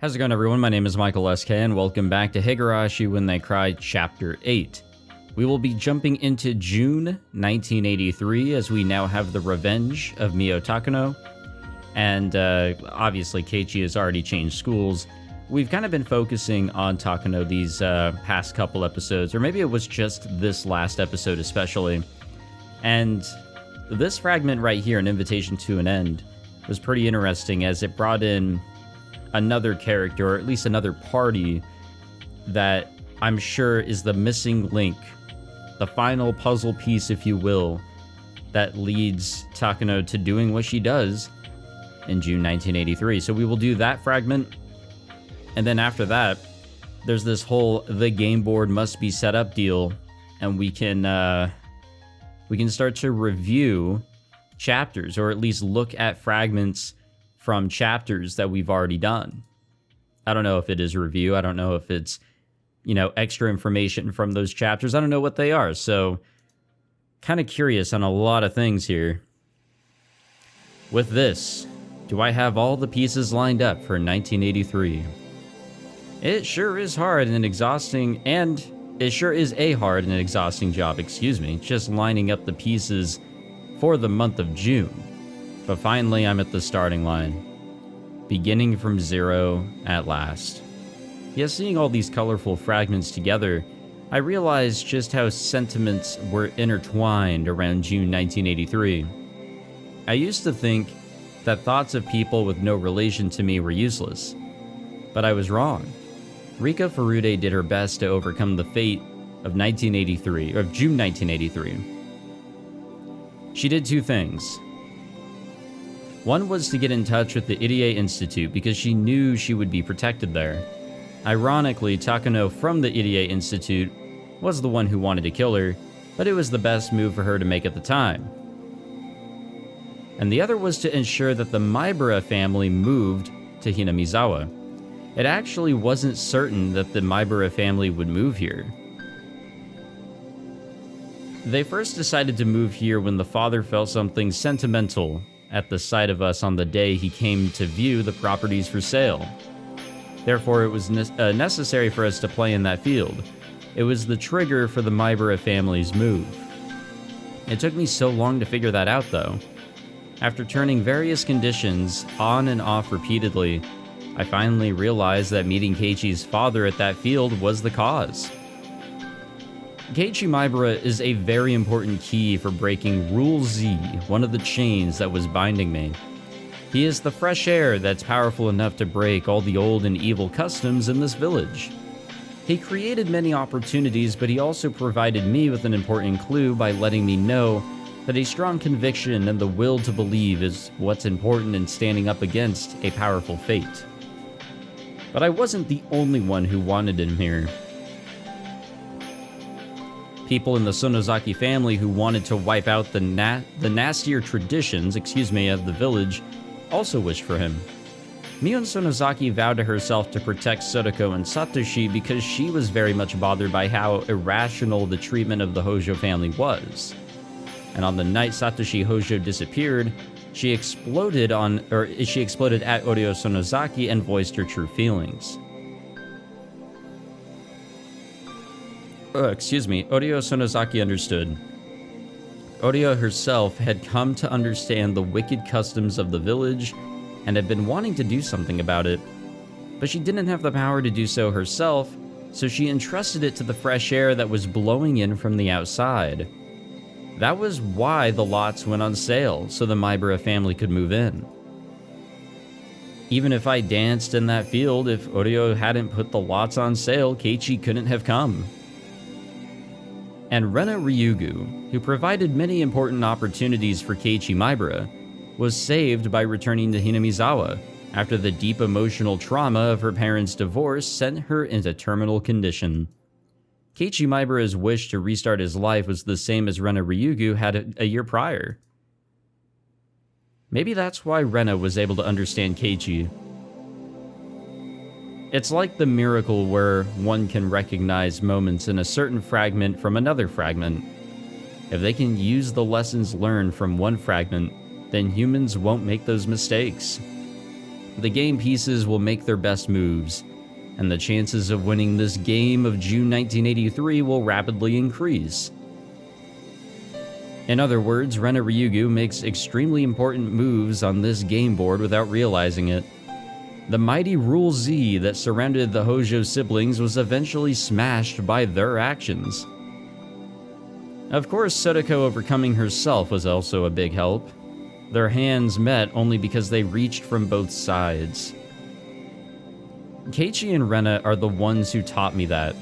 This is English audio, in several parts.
How's it going, everyone? My name is Michael SK, and welcome back to Higurashi When They Cry, Chapter 8. We will be jumping into June 1983, as we now have the revenge of Mio Takano. And obviously, Keiichi has already changed schools. We've kind of been focusing on Takano these past couple episodes, or maybe it was just this last episode especially. And this fragment right here, An Invitation to an End, was pretty interesting as it brought in another character, or at least another party, that I'm sure is the missing link, the final puzzle piece, if you will, that leads Takano to doing what she does in June 1983. So we will do that fragment, and then after that, there's this whole the game board must be set up deal, and we can start to review chapters, or at least look at fragments from chapters that we've already done. I don't know if it is a review. I don't know if it's, extra information from those chapters. I don't know what they are. So kind of curious on a lot of things here. With this, do I have all the pieces lined up for 1983? It sure is hard and exhausting, and it sure is a hard and exhausting job, just lining up the pieces for the month of June. But finally, I'm at the starting line, beginning from zero at last. Yes, seeing all these colorful fragments together, I realized just how sentiments were intertwined around June 1983. I used to think that thoughts of people with no relation to me were useless, but I was wrong. Rika Furude did her best to overcome the fate of June 1983. She did two things. One was to get in touch with the Irie Institute because she knew she would be protected there. Ironically, Takano from the Irie Institute was the one who wanted to kill her, but it was the best move for her to make at the time. And the other was to ensure that the Maibara family moved to Hinamizawa. It actually wasn't certain that the Maibara family would move here. They first decided to move here when the father felt something sentimental at the sight of us on the day he came to view the properties for sale. Therefore, it was necessary for us to play in that field. It was the trigger for the Maibara family's move. It took me so long to figure that out, though. After turning various conditions on and off repeatedly, I finally realized that meeting Keiichi's father at that field was the cause. Keiichi Maibara is a very important key for breaking Rule Z, one of the chains that was binding me. He is the fresh air that's powerful enough to break all the old and evil customs in this village. He created many opportunities, but he also provided me with an important clue by letting me know that a strong conviction and the will to believe is what's important in standing up against a powerful fate. But I wasn't the only one who wanted him here. People in the Sonozaki family who wanted to wipe out the nastier traditions, of the village also wished for him. Mion Sonozaki vowed to herself to protect Sodoko and Satoshi because she was very much bothered by how irrational the treatment of the Hojo family was. And on the night Satoshi Hojo disappeared, she exploded at Oryo Sonozaki and voiced her true feelings. Oryo Sonozaki understood. Oryo herself had come to understand the wicked customs of the village and had been wanting to do something about it, but she didn't have the power to do so herself, so she entrusted it to the fresh air that was blowing in from the outside. That was why the lots went on sale, so the Maibara family could move in. Even if I danced in that field, if Oryo hadn't put the lots on sale, Keiichi couldn't have come. And Rena Ryugu, who provided many important opportunities for Keiichi Maibara, was saved by returning to Hinamizawa after the deep emotional trauma of her parents' divorce sent her into terminal condition. Keiichi Maibara's wish to restart his life was the same as Rena Ryugu had a year prior. Maybe that's why Rena was able to understand Keiichi. It's like the miracle where one can recognize moments in a certain fragment from another fragment. If they can use the lessons learned from one fragment, then humans won't make those mistakes. the game pieces will make their best moves, and the chances of winning this game of June 1983 will rapidly increase. In other words, Rena Ryugu makes extremely important moves on this game board without realizing it. The mighty Rule Z that surrounded the Hojo siblings was eventually smashed by their actions. Of course, Sotoko overcoming herself was also a big help. Their hands met only because they reached from both sides. Keiichi and Rena are the ones who taught me that.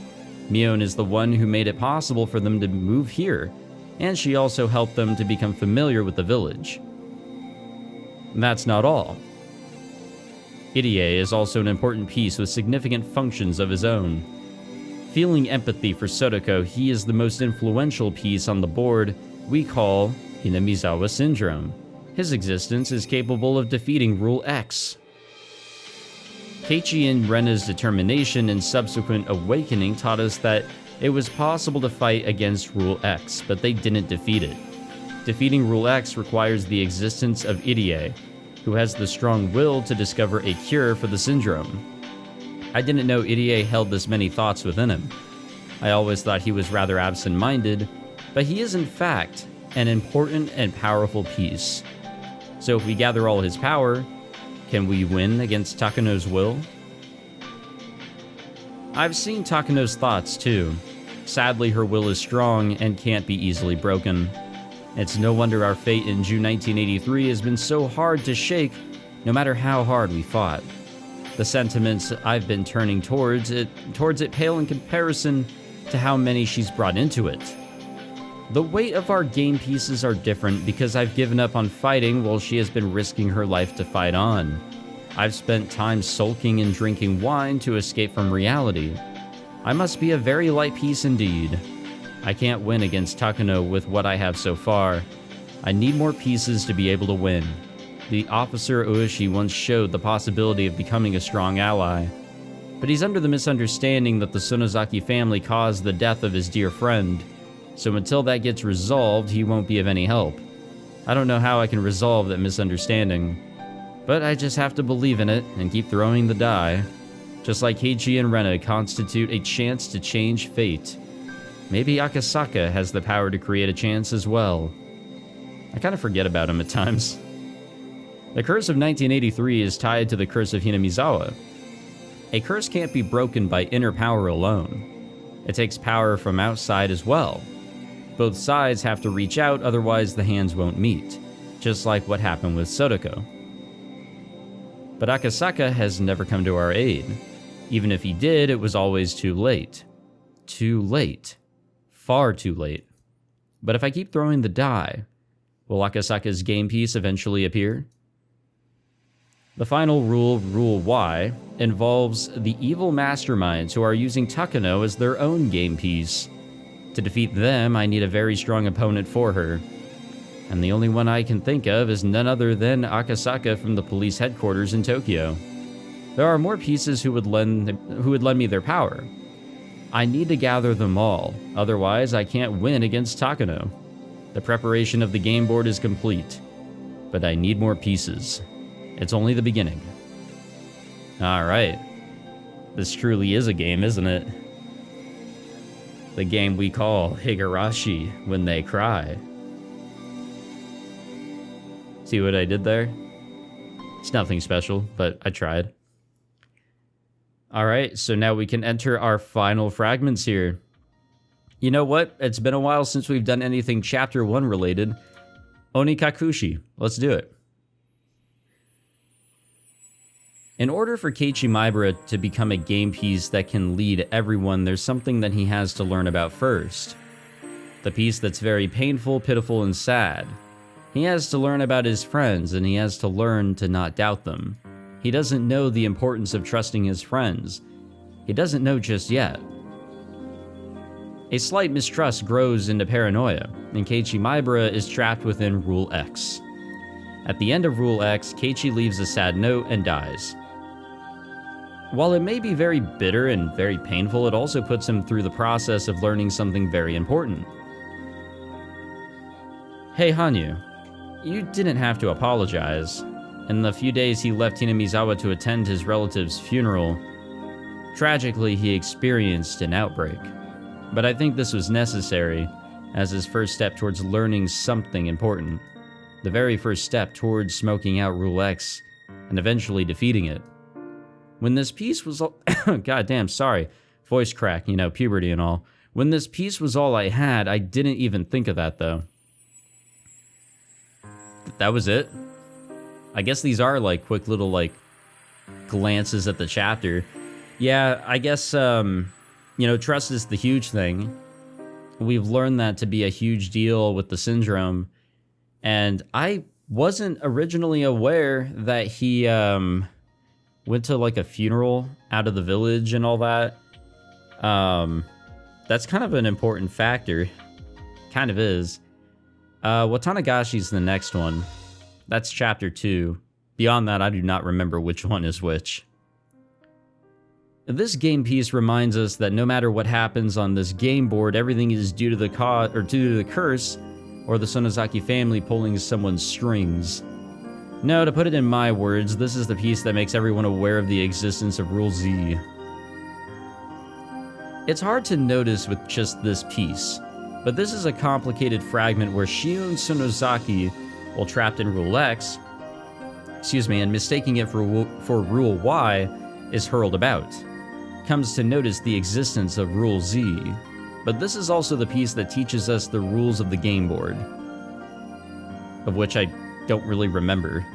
Mion is the one who made it possible for them to move here, and she also helped them to become familiar with the village. And that's not all. Irie is also an important piece with significant functions of his own. Feeling empathy for Sotoko, he is the most influential piece on the board we call Hinamizawa Syndrome. His existence is capable of defeating Rule X. Keiichi and Rena's determination and subsequent awakening taught us that it was possible to fight against Rule X, but they didn't defeat it. Defeating Rule X requires the existence of Irie, who has the strong will to discover a cure for the syndrome. I didn't know Irie held this many thoughts within him. I always thought he was rather absent-minded, but he is in fact an important and powerful piece. So if we gather all his power, can we win against Takano's will? I've seen Takano's thoughts too. Sadly, her will is strong and can't be easily broken. It's no wonder our fate in June 1983 has been so hard to shake, no matter how hard we fought. The sentiments I've been turning towards it pale in comparison to how many she's brought into it. The weight of our game pieces are different because I've given up on fighting while she has been risking her life to fight on. I've spent time sulking and drinking wine to escape from reality. I must be a very light piece indeed. I can't win against Takano with what I have so far. I need more pieces to be able to win. The officer Ueshi once showed the possibility of becoming a strong ally, but he's under the misunderstanding that the Sonozaki family caused the death of his dear friend, so until that gets resolved, he won't be of any help. I don't know how I can resolve that misunderstanding, but I just have to believe in it and keep throwing the die. Just like Keiichi and Rena constitute a chance to change fate, maybe Akasaka has the power to create a chance as well. I kind of forget about him at times. The curse of 1983 is tied to the curse of Hinamizawa. A curse can't be broken by inner power alone. It takes power from outside as well. Both sides have to reach out, otherwise the hands won't meet, just like what happened with Sotoko. But Akasaka has never come to our aid. Even if he did, it was always too late. Too late. Far too late. But if I keep throwing the die, will Akasaka's game piece eventually appear? The final rule, Rule Y, involves the evil masterminds who are using Takano as their own game piece. To defeat them, I need a very strong opponent for her. And the only one I can think of is none other than Akasaka from the police headquarters in Tokyo. There are more pieces who would lend me their power. I need to gather them all, otherwise I can't win against Takano. The preparation of the game board is complete, but I need more pieces. It's only the beginning. Alright. This truly is a game, isn't it? The game we call Higurashi when they cry. See what I did there? It's nothing special, but I tried. Alright, so now we can enter our final fragments here. You know what? It's been a while since we've done anything Chapter 1 related. Onikakushi. Let's do it. In order for Keiichi Maibara to become a game piece that can lead everyone, there's something that he has to learn about first. The piece that's very painful, pitiful, and sad. He has to learn about his friends, and he has to learn to not doubt them. He doesn't know the importance of trusting his friends. He doesn't know just yet. A slight mistrust grows into paranoia, and Keiichi Maibara is trapped within Rule X. At the end of Rule X, Keiichi leaves a sad note and dies. While it may be very bitter and very painful, it also puts him through the process of learning something very important. Hey Hanyu, you didn't have to apologize. In the few days he left Hinamizawa to attend his relative's funeral, tragically he experienced an outbreak. But I think this was necessary as his first step towards learning something important. The very first step towards smoking out Rule X and eventually defeating it. When this piece was all... Goddamn, sorry. Voice crack, you know, puberty and all. When this piece was all I had, I didn't even think of that, though. That was it? I guess these are, like, quick little, like, glances at the chapter. Yeah, I guess, you know, trust is the huge thing. We've learned that to be a huge deal with the syndrome. And I wasn't originally aware that he, went to, like, a funeral out of the village and all that. That's kind of an important factor. Kind of is. Watanagashi's the next one. That's chapter 2. Beyond that, I do not remember which one is which. This game piece reminds us that no matter what happens on this game board, everything is due to the curse, or the Sonozaki family pulling someone's strings. No, to put it in my words, this is the piece that makes everyone aware of the existence of Rule Z. It's hard to notice with just this piece, but this is a complicated fragment where Shion Sonozaki, while trapped in Rule X, and mistaking it for Rule Y, is hurled about. Comes to notice the existence of Rule Z, but this is also the piece that teaches us the rules of the game board, of which I don't really remember.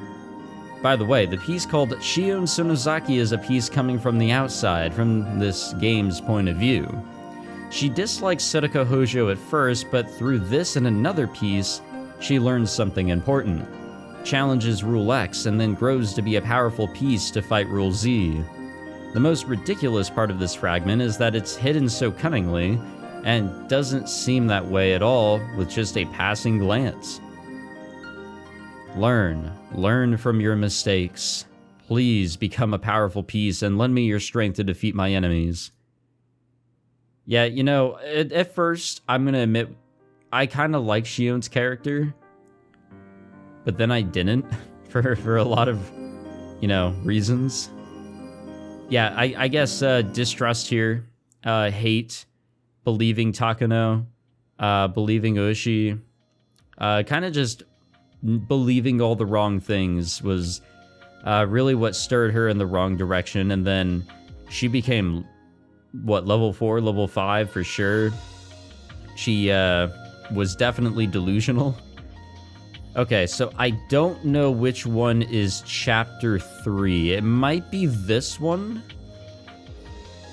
By the way, the piece called Shion Sonozaki is a piece coming from the outside, from this game's point of view. She dislikes Sudoko Hojo at first, but through this and another piece, she learns something important, challenges Rule X, and then grows to be a powerful piece to fight Rule Z. The most ridiculous part of this fragment is that it's hidden so cunningly, and doesn't seem that way at all with just a passing glance. Learn from your mistakes. Please become a powerful piece and lend me your strength to defeat my enemies. Yeah, you know, at first, I'm gonna admit, I kind of like Shion's character, but then I didn't, for a lot of, you know, reasons. Yeah, I guess distrust here, hate, believing Takano, believing Ushi, kind of just believing all the wrong things was really what stirred her in the wrong direction, and then she became, what, level 4, level 5 for sure. She was definitely delusional. Okay, so I don't know which one is chapter 3. It might be this one,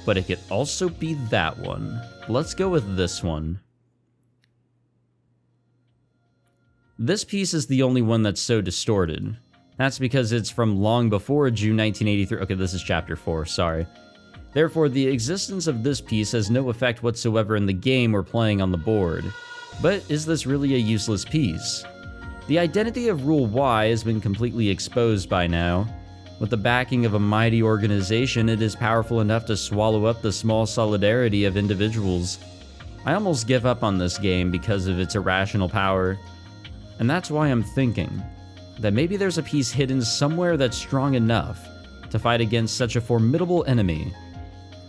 but it could also be that one. Let's go with this one. This piece is the only one that's so distorted. That's because it's from long before June 1983. Okay, this is chapter 4, sorry. Therefore, the existence of this piece has no effect whatsoever in the game we're playing on the board. But is this really a useless piece? The identity of Rule Y has been completely exposed by now. With the backing of a mighty organization, it is powerful enough to swallow up the small solidarity of individuals. I almost give up on this game because of its irrational power. And that's why I'm thinking that maybe there's a piece hidden somewhere that's strong enough to fight against such a formidable enemy.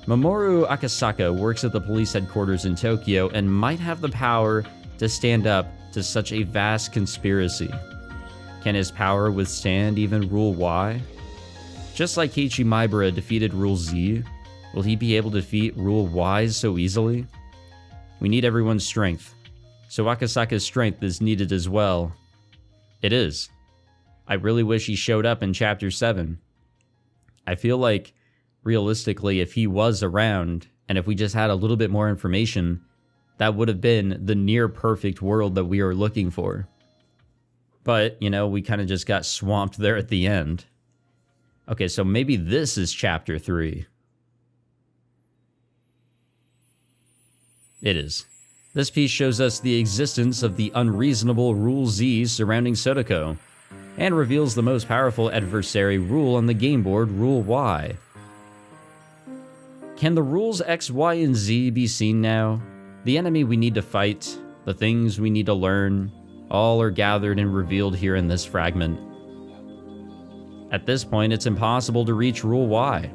Mamoru Akasaka works at the police headquarters in Tokyo and might have the power to stand up to such a vast conspiracy. Can his power withstand even Rule Y? Just like Keiichi Maibara defeated Rule Z, will he be able to defeat Rule Y so easily? We need everyone's strength, so Akasaka's strength is needed as well. It is. I really wish he showed up in Chapter 7. I feel like, realistically, if he was around, and if we just had a little bit more information, that would have been the near-perfect world that we are looking for. But, you know, we kind of just got swamped there at the end. Okay, so maybe this is Chapter 3. It is. This piece shows us the existence of the unreasonable Rule Z surrounding Sodoko, and reveals the most powerful adversary rule on the game board, Rule Y. Can the rules X, Y, and Z be seen now? The enemy we need to fight, the things we need to learn, all are gathered and revealed here in this fragment. At this point, it's impossible to reach Rule Y.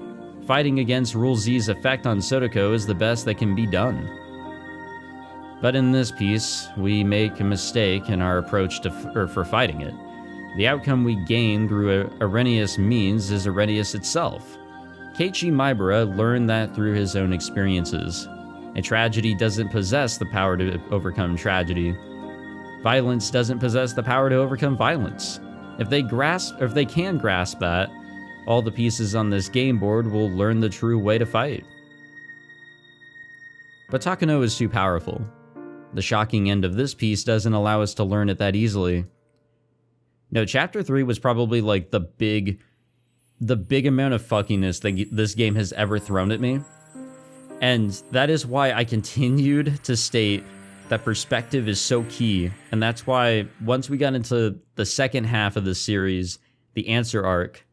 Fighting against Rule Z's effect on Sotoko is the best that can be done. But in this piece, we make a mistake in our approach for fighting it. The outcome we gain through erroneous means is erroneous itself. Keiichi Maibara learned that through his own experiences. A tragedy doesn't possess the power to overcome tragedy. Violence doesn't possess the power to overcome violence. If they can grasp that, all the pieces on this game board will learn the true way to fight. But Takano is too powerful. The shocking end of this piece doesn't allow us to learn it that easily. No, Chapter 3 was probably like the big amount of fuckiness that this game has ever thrown at me. And that is why I continued to state that perspective is so key. And that's why once we got into the second half of the series, the answer arc,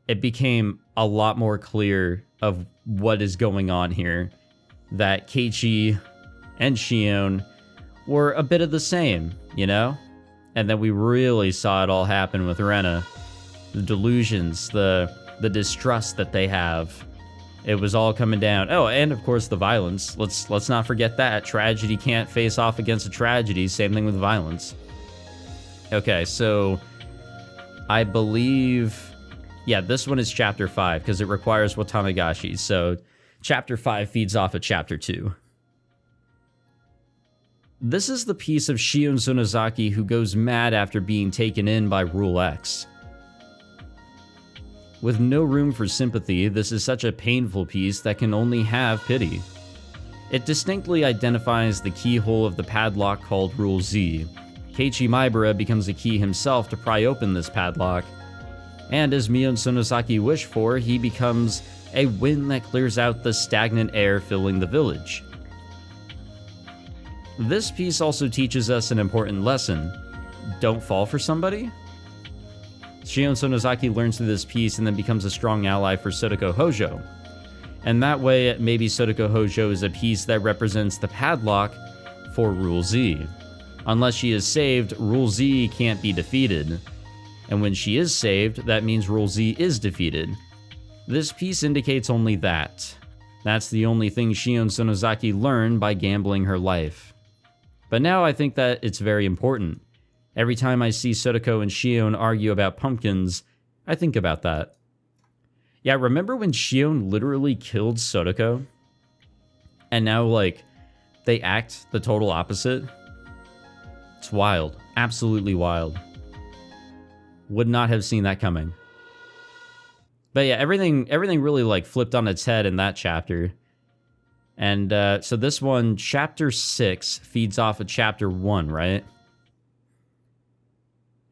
it became a lot more clear of what is going on here. That Keiichi and Shion were a bit of the same, you know? And then we really saw it all happen with Rena. The delusions, the distrust that they have. It was all coming down. Oh, and of course the violence. Let's not forget that. Tragedy can't face off against a tragedy. Same thing with violence. Okay, so I believe... yeah, this one is Chapter 5, because it requires Watanagashi. So Chapter 5 feeds off of Chapter 2. This is the piece of Shion Sonozaki who goes mad after being taken in by Rule X. With no room for sympathy, this is such a painful piece that can only have pity. It distinctly identifies the keyhole of the padlock called Rule Z. Keiichi Maibara becomes a key himself to pry open this padlock. And as Mion Sonozaki wished for, he becomes a wind that clears out the stagnant air filling the village. This piece also teaches us an important lesson. Don't fall for somebody? Shion Sonozaki learns through this piece and then becomes a strong ally for Sotoko Hojo. And that way, maybe Sotoko Hojo is a piece that represents the padlock for Rule Z. Unless she is saved, Rule Z can't be defeated. And when she is saved, that means Rule Z is defeated. This piece indicates only that. That's the only thing Shion Sonozaki learned by gambling her life. But now I think that it's very important. Every time I see Sotoko and Shion argue about pumpkins, I think about that. Yeah, remember when Shion literally killed Sotoko? And now, like, they act the total opposite? It's wild. Absolutely wild. Would not have seen that coming. But yeah, everything really, like, flipped on its head in that chapter. And so this one, Chapter 6, feeds off of Chapter 1, right?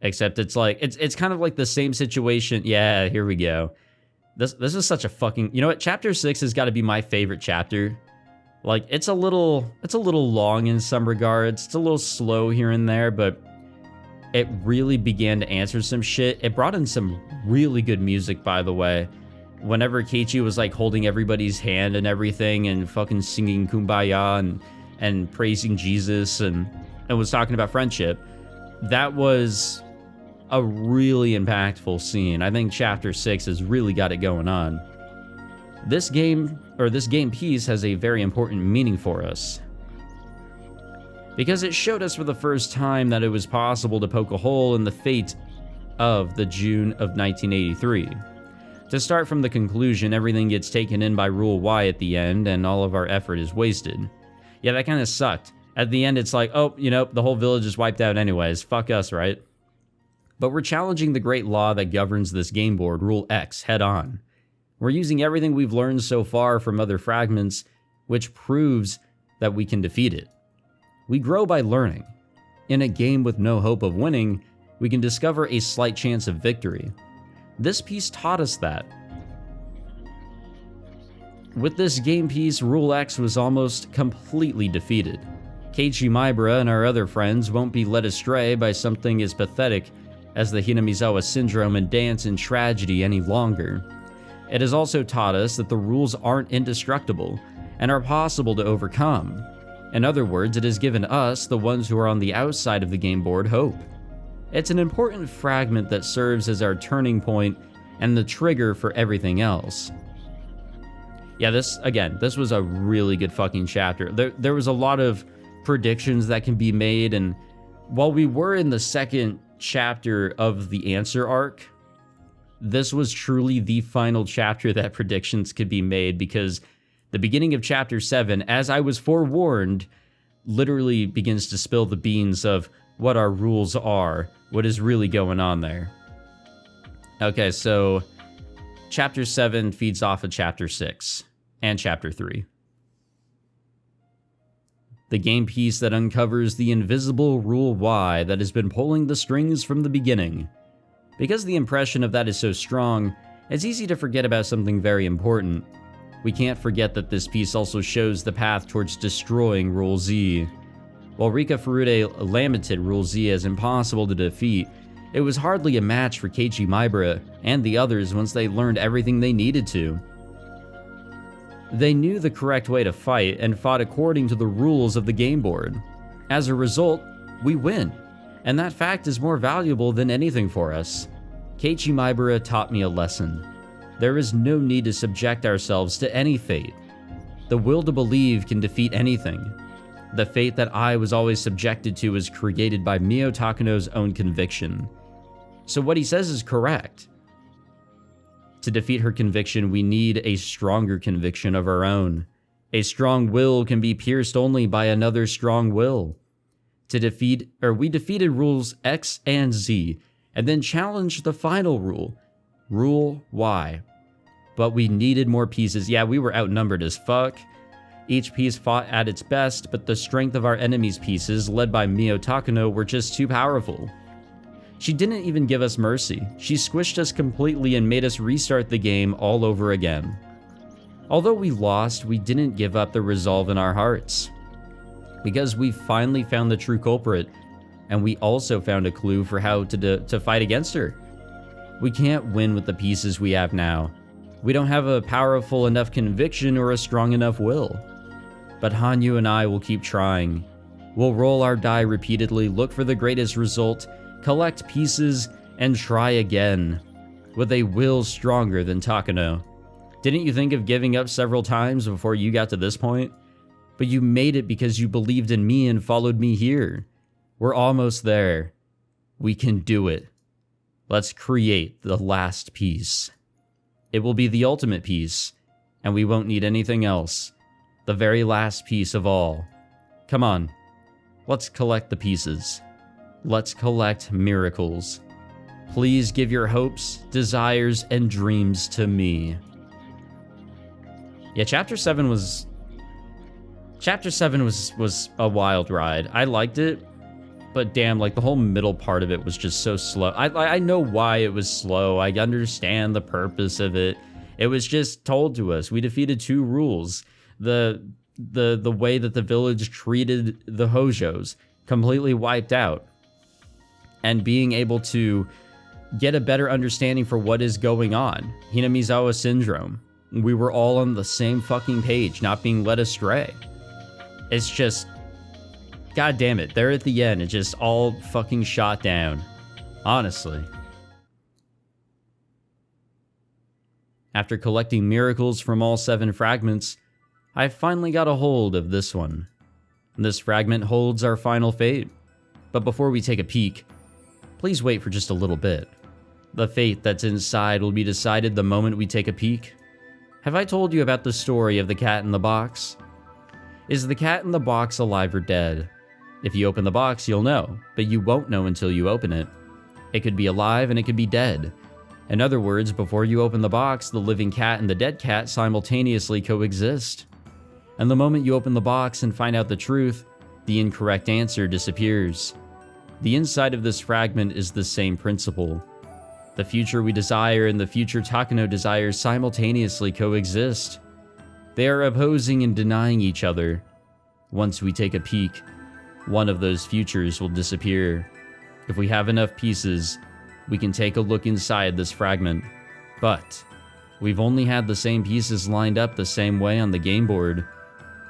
Except it's like, it's kind of like the same situation. Yeah, here we go. This is such a fucking... you know what? Chapter 6 has got to be my favorite chapter. Like, it's a little long in some regards. It's a little slow here and there, but it really began to answer some shit. It brought in some really good music, by the way. Whenever Keiichi was, like, holding everybody's hand and everything and fucking singing Kumbaya and praising Jesus and was talking about friendship, that was a really impactful scene. I think Chapter 6 has really got it going on. This game piece has a very important meaning for us. Because it showed us for the first time that it was possible to poke a hole in the fate of the June of 1983. To start from the conclusion, everything gets taken in by Rule Y at the end, and all of our effort is wasted. Yeah, that kind of sucked. At the end, it's like, oh, you know, the whole village is wiped out anyways. Fuck us, right? But we're challenging the great law that governs this game board, Rule X, head on. We're using everything we've learned so far from other fragments, which proves that we can defeat it. We grow by learning. In a game with no hope of winning, we can discover a slight chance of victory. This piece taught us that. With this game piece, Rule X was almost completely defeated. Keiichi Maibara and our other friends won't be led astray by something as pathetic as the Hinamizawa syndrome and dance in tragedy any longer. It has also taught us that the rules aren't indestructible and are possible to overcome. In other words, it has given us, the ones who are on the outside of the game board, hope. It's an important fragment that serves as our turning point and the trigger for everything else. Yeah, this was a really good fucking chapter. There was a lot of predictions that can be made, and while we were in the second chapter of the answer arc, this was truly the final chapter that predictions could be made, because the beginning of chapter 7, as I was forewarned, literally begins to spill the beans of what our rules are, what is really going on there. Okay, so chapter 7 feeds off of chapter 6 and chapter 3. The game piece that uncovers the invisible rule Y that has been pulling the strings from the beginning. Because the impression of that is so strong, it's easy to forget about something very important. We can't forget that this piece also shows the path towards destroying Rule Z. While Rika Furude lamented Rule Z as impossible to defeat, it was hardly a match for Keiichi Maibara and the others once they learned everything they needed to. They knew the correct way to fight and fought according to the rules of the game board. As a result, we win, and that fact is more valuable than anything for us. Keiichi Maibara taught me a lesson. There is no need to subject ourselves to any fate. The will to believe can defeat anything. The fate that I was always subjected to was created by Mio Takano's own conviction. So what he says is correct. To defeat her conviction, we need a stronger conviction of our own. A strong will can be pierced only by another strong will. We defeated rules X and Z, and then challenged the final rule, Rule Y. But we needed more pieces. Yeah, we were outnumbered as fuck. Each piece fought at its best, but the strength of our enemy's pieces, led by Mio Takano, were just too powerful. She didn't even give us mercy. She squished us completely and made us restart the game all over again. Although we lost, we didn't give up the resolve in our hearts. Because we finally found the true culprit, and we also found a clue for how to fight against her. We can't win with the pieces we have now. We don't have a powerful enough conviction or a strong enough will. But Hanyu and I will keep trying. We'll roll our die repeatedly, look for the greatest result, collect pieces, and try again. With a will stronger than Takano. Didn't you think of giving up several times before you got to this point? But you made it because you believed in me and followed me here. We're almost there. We can do it. Let's create the last piece. It will be the ultimate piece, and we won't need anything else. The very last piece of all. Come on, let's collect the pieces. Let's collect miracles. Please give your hopes, desires, and dreams to me. Yeah, Chapter 7 was a wild ride. I liked it, but damn, like the whole middle part of it was just so slow. I know why it was slow. I understand the purpose of it. It was just told to us. We defeated 2 rules. The way that the village treated the Hojos, completely wiped out. And being able to get a better understanding for what is going on. Hinamizawa syndrome. We were all on the same fucking page, not being led astray. It's just, god damn it, there at the end, it just all fucking shot down. Honestly. After collecting miracles from all 7 fragments, I finally got a hold of this one. This fragment holds our final fate. But before we take a peek, please wait for just a little bit. The fate that's inside will be decided the moment we take a peek. Have I told you about the story of the cat in the box? Is the cat in the box alive or dead? If you open the box, you'll know, but you won't know until you open it. It could be alive and it could be dead. In other words, before you open the box, the living cat and the dead cat simultaneously coexist. And the moment you open the box and find out the truth, the incorrect answer disappears. The inside of this fragment is the same principle. The future we desire and the future Takano desires simultaneously coexist. They are opposing and denying each other. Once we take a peek, one of those futures will disappear. If we have enough pieces, we can take a look inside this fragment. But we've only had the same pieces lined up the same way on the game board.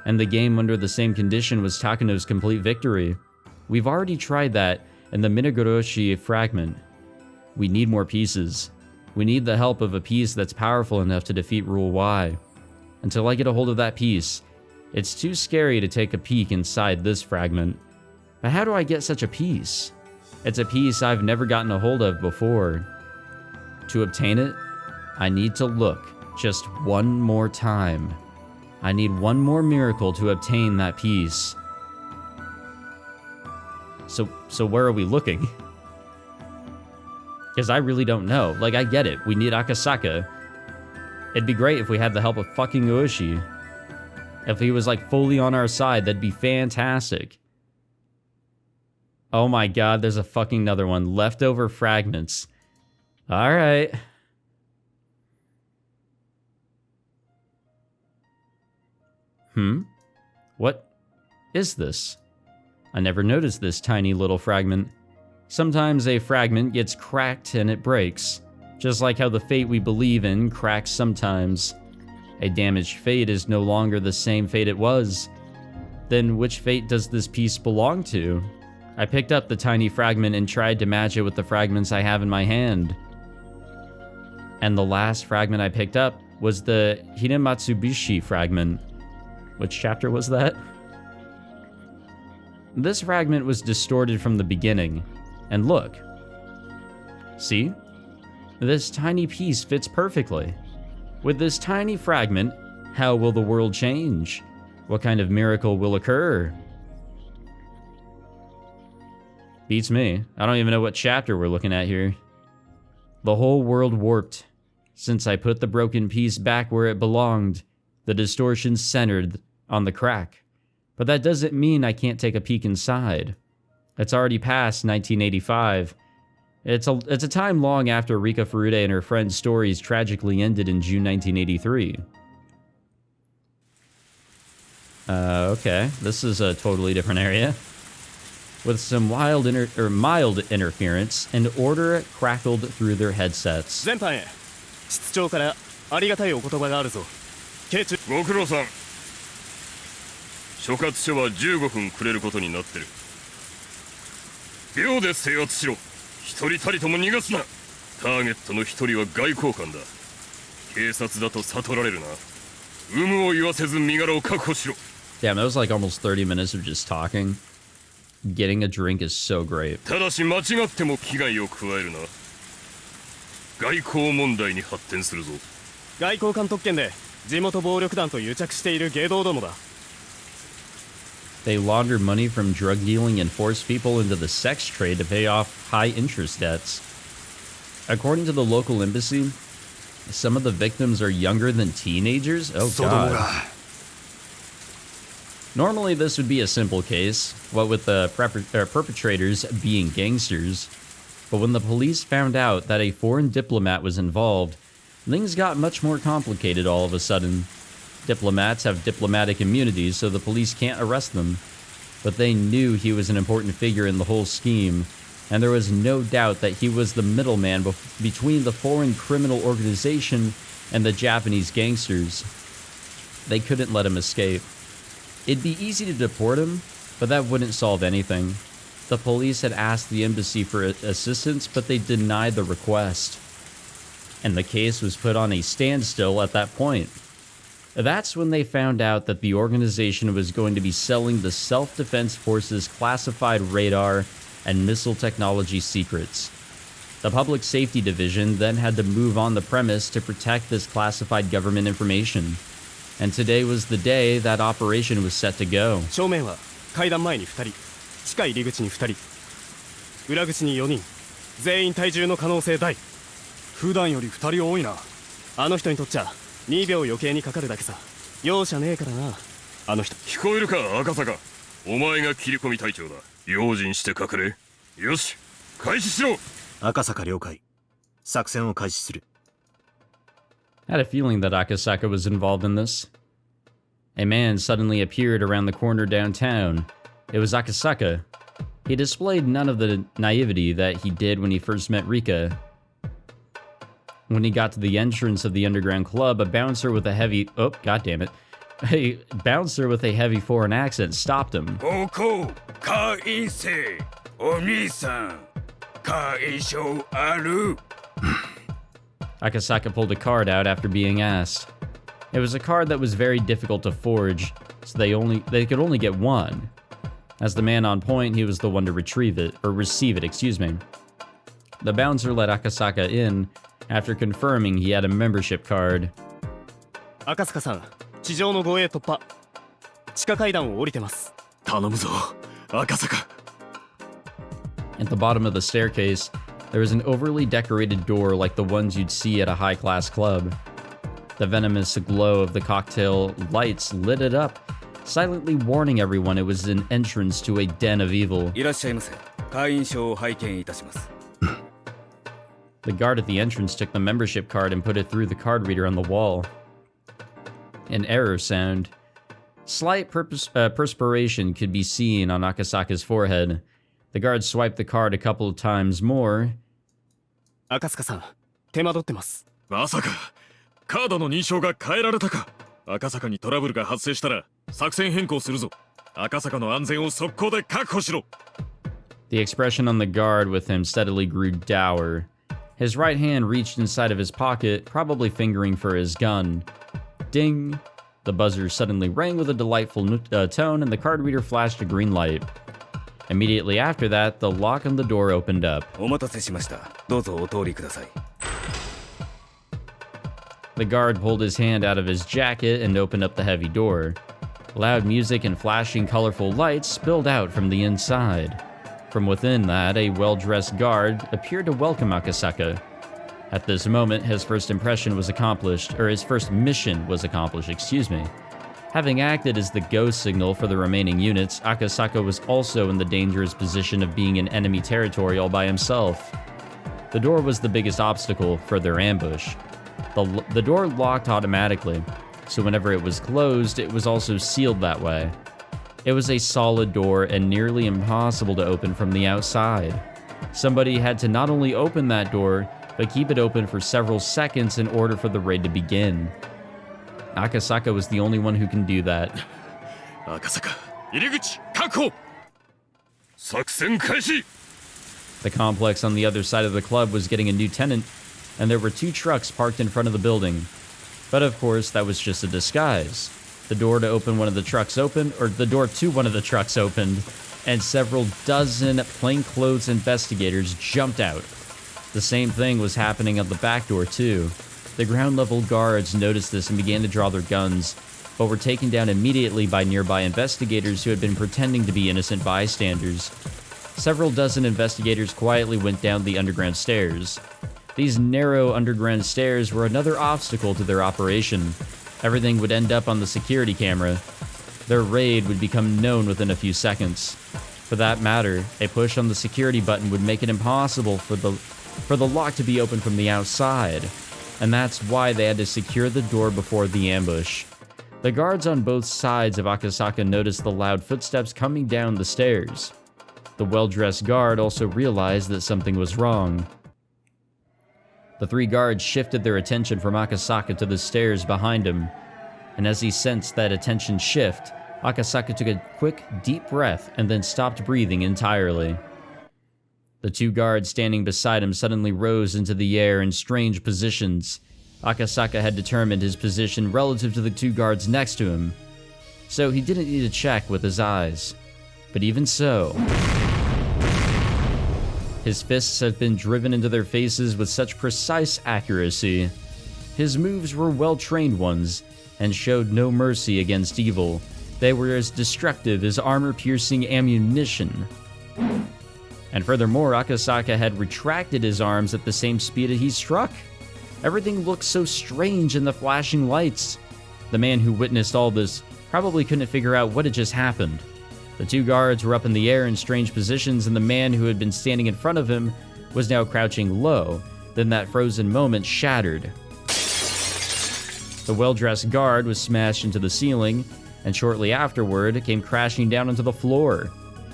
And the game under the same condition was Takano's complete victory. We've already tried that in the Minagoroshi fragment. We need more pieces. We need the help of a piece that's powerful enough to defeat Rule Y. Until I get a hold of that piece, it's too scary to take a peek inside this fragment. But how do I get such a piece? It's a piece I've never gotten a hold of before. To obtain it, I need to look just one more time. I need one more miracle to obtain that piece. So where are we looking? Because I really don't know. Like, I get it. We need Akasaka. It'd be great if we had the help of fucking Ueshi. If he was, like, fully on our side, that'd be fantastic. Oh my god, there's a fucking another one. Leftover fragments. Alright. What is this? I never noticed this tiny little fragment. Sometimes a fragment gets cracked and it breaks, just like how the fate we believe in cracks sometimes. A damaged fate is no longer the same fate it was. Then which fate does this piece belong to? I picked up the tiny fragment and tried to match it with the fragments I have in my hand. And the last fragment I picked up was the Hinamizawa fragment. Which chapter was that? This fragment was distorted from the beginning. And look. See? This tiny piece fits perfectly. With this tiny fragment, how will the world change? What kind of miracle will occur? Beats me. I don't even know what chapter we're looking at here. The whole world warped. Since I put the broken piece back where it belonged, the distortion centered on the crack. But that doesn't mean I can't take a peek inside. It's already past 1985. It's a time long after Rika Furude and her friend's stories tragically ended in June 1983. Okay, this is a totally different area. With some mild interference, an order crackled through their headsets. 全班へ室長からありがたいお言葉があるぞ。ご苦労さん。所轄署は15分くれることになってる。秒で制圧しろ。一人たりとも逃がすな。ターゲットの一人は外交官だ。警察だと悟られるな。有無を言わせず身柄を確保しろ。Damn, that was like almost 30 minutes of just talking. Getting a drink is so great. ただし間違っても危害を加えるな。外交問題に発展するぞ。外交官特権で地元暴力団と癒着している芸道どもだ。They launder money from drug dealing and force people into the sex trade to pay off high interest debts. According to the local embassy, some of the victims are younger than teenagers? Oh god. Normally this would be a simple case, what with the perpetrators being gangsters. But when the police found out that a foreign diplomat was involved, things got much more complicated all of a sudden. Diplomats have diplomatic immunity, so the police can't arrest them. But they knew he was an important figure in the whole scheme, and there was no doubt that he was the middleman between the foreign criminal organization and the Japanese gangsters. They couldn't let him escape. It'd be easy to deport him, but that wouldn't solve anything. The police had asked the embassy for assistance, but they denied the request. And the case was put on a standstill at that point. That's when they found out that the organization was going to be selling the Self-Defense Forces classified radar and missile technology secrets. The Public Safety Division then had to move on the premise to protect this classified government information. And today was the day that operation was set to go. 正面は階段前に2人、地下入り口に2人、裏口に4人、全員体重の可能性大。普段より2人多いな。あの人にとっちゃ2秒余計にかかるだけさ。容赦ねえからな。あの人。聞こえるか、赤坂。お前が切り込み隊長だ。用心して隠れ。よし、開始しろ。赤坂了解。作戦を開始する。I had a feeling that Akasaka was involved in this. A man suddenly appeared around the corner downtown. It was Akasaka. He displayed none of the naivety that he did when he first met Rika. When he got to the entrance of the underground club, a bouncer with a heavy... Oh, goddammit. A bouncer with a heavy foreign accent stopped him. Koko, kaise, Oni-san, kaisho aru. Akasaka pulled a card out after being asked. It was a card that was very difficult to forge, so they could only get one. As the man on point, he was the one to receive it, excuse me. The bouncer let Akasaka in after confirming he had a membership card. 赤塚さん、地上の護衛突破。地下階段を降りてます。頼むぞ、赤坂。At the bottom of the staircase, there was an overly decorated door like the ones you'd see at a high-class club. The venomous glow of the cocktail lights lit it up, silently warning everyone it was an entrance to a den of evil. いらっしゃいませ。会員証を拝見いたします。 The guard at the entrance took the membership card and put it through the card reader on the wall. An error sound. Slight perspiration could be seen on Akasaka's forehead. The guard swiped the card a couple of times more. 赤塚さん、手間取ってます。まさか、カードの認証が変えられたか。赤坂にトラブルが発生したら作戦変更するぞ。赤坂の安全を速攻で確保しろ。The expression on the guard with him steadily grew dour. His right hand reached inside of his pocket, probably fingering for his gun. Ding! The buzzer suddenly rang with a delightful tone, and the card reader flashed a green light. Immediately after that, the lock on the door opened up. お待たせしました。どうぞお通りください。 The guard pulled his hand out of his jacket and opened up the heavy door. Loud music and flashing colorful lights spilled out from the inside. From within that, a well-dressed guard appeared to welcome Akasaka. At this moment, his first mission was accomplished, excuse me. Having acted as the go signal for the remaining units, Akasaka was also in the dangerous position of being in enemy territory all by himself. The door was the biggest obstacle for their ambush. The door locked automatically, so whenever it was closed, it was also sealed that way. It was a solid door and nearly impossible to open from the outside. Somebody had to not only open that door, but keep it open for several seconds in order for the raid to begin. Akasaka was the only one who can do that. 赤坂、入り口確保。作戦開始。 The complex on the other side of the club was getting a new tenant, and there were 2 trucks parked in front of the building. But of course, that was just a disguise. The door to one of the trucks opened, and several dozen plainclothes investigators jumped out. The same thing was happening at the back door too. The ground-level guards noticed this and began to draw their guns, but were taken down immediately by nearby investigators who had been pretending to be innocent bystanders. Several dozen investigators quietly went down the underground stairs. These narrow underground stairs were another obstacle to their operation. Everything would end up on the security camera. Their raid would become known within a few seconds. For that matter, a push on the security button would make it impossible for the lock to be opened from the outside, and that's why they had to secure the door before the ambush. The guards on both sides of Akasaka noticed the loud footsteps coming down the stairs. The well-dressed guard also realized that something was wrong. The 3 guards shifted their attention from Akasaka to the stairs behind him, and as he sensed that attention shift, Akasaka took a quick, deep breath and then stopped breathing entirely. The 2 guards standing beside him suddenly rose into the air in strange positions. Akasaka had determined his position relative to the 2 guards next to him, so he didn't need to check with his eyes. But even so, his fists had been driven into their faces with such precise accuracy. His moves were well-trained ones, and showed no mercy against evil. They were as destructive as armor-piercing ammunition. And furthermore, Akasaka had retracted his arms at the same speed that he struck. Everything looked so strange in the flashing lights. The man who witnessed all this probably couldn't figure out what had just happened. The 2 guards were up in the air in strange positions, and the man who had been standing in front of him was now crouching low. Then that frozen moment shattered. The well-dressed guard was smashed into the ceiling, and shortly afterward came crashing down onto the floor.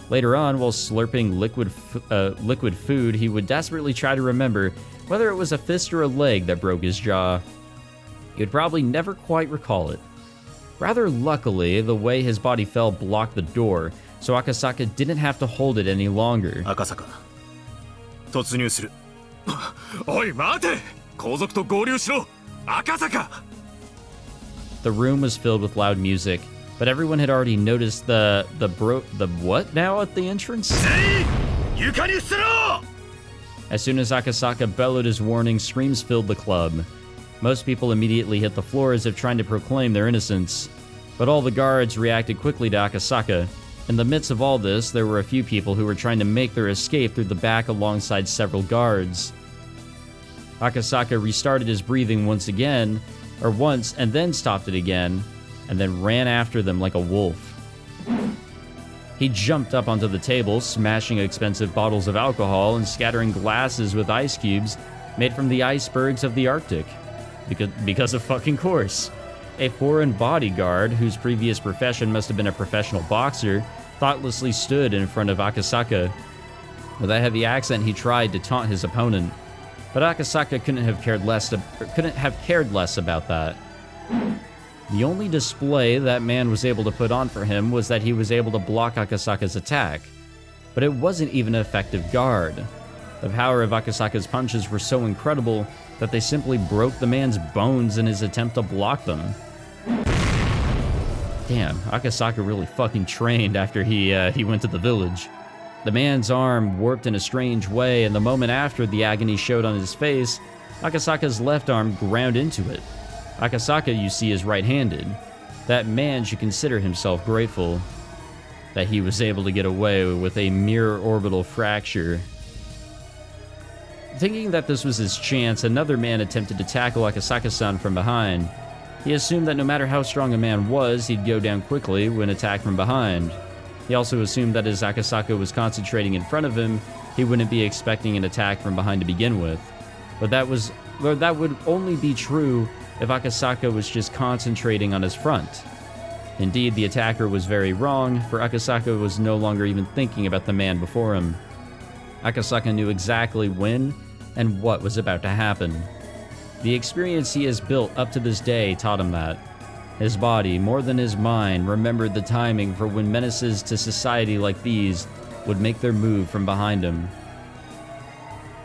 Later on, while slurping liquid food, he would desperately try to remember whether it was a fist or a leg that broke his jaw. He would probably never quite recall it. Rather luckily, the way his body fell blocked the door, so Akasaka didn't have to hold it any longer. 赤坂、突入する。おい待て。皇族と合流しろ赤坂 The room was filled with loud music, but everyone had already noticed the what now at the entrance? 全員床に伏せろ As soon as Akasaka bellowed his warning, screams filled the club. Most people immediately hit the floor as if trying to proclaim their innocence. But all the guards reacted quickly to Akasaka. In the midst of all this, there were a few people who were trying to make their escape through the back alongside several guards. Akasaka restarted his breathing once, and then stopped it again, and then ran after them like a wolf. He jumped up onto the table, smashing expensive bottles of alcohol and scattering glasses with ice cubes made from the icebergs of the Arctic. Because of fucking course. A foreign bodyguard, whose previous profession must have been a professional boxer, thoughtlessly stood in front of Akasaka. With a heavy accent, he tried to taunt his opponent, but Akasaka couldn't have cared less about that. The only display that man was able to put on for him was that he was able to block Akasaka's attack, but it wasn't even an effective guard. The power of Akasaka's punches were so incredible that they simply broke the man's bones in his attempt to block them. Damn, Akasaka really fucking trained after he went to the village. The man's arm warped in a strange way, and the moment after the agony showed on his face, Akasaka's left arm ground into it. Akasaka, you see, is right-handed. That man should consider himself grateful that he was able to get away with a mere orbital fracture. Thinking that this was his chance, another man attempted to tackle Akasaka-san from behind. He assumed that no matter how strong a man was, he'd go down quickly when attacked from behind. He also assumed that as Akasaka was concentrating in front of him, he wouldn't be expecting an attack from behind to begin with. But that would only be true if Akasaka was just concentrating on his front. Indeed, the attacker was very wrong, for Akasaka was no longer even thinking about the man before him. Akasaka knew exactly when and what was about to happen. The experience he has built up to this day taught him that. His body, more than his mind, remembered the timing for when menaces to society like these would make their move from behind him.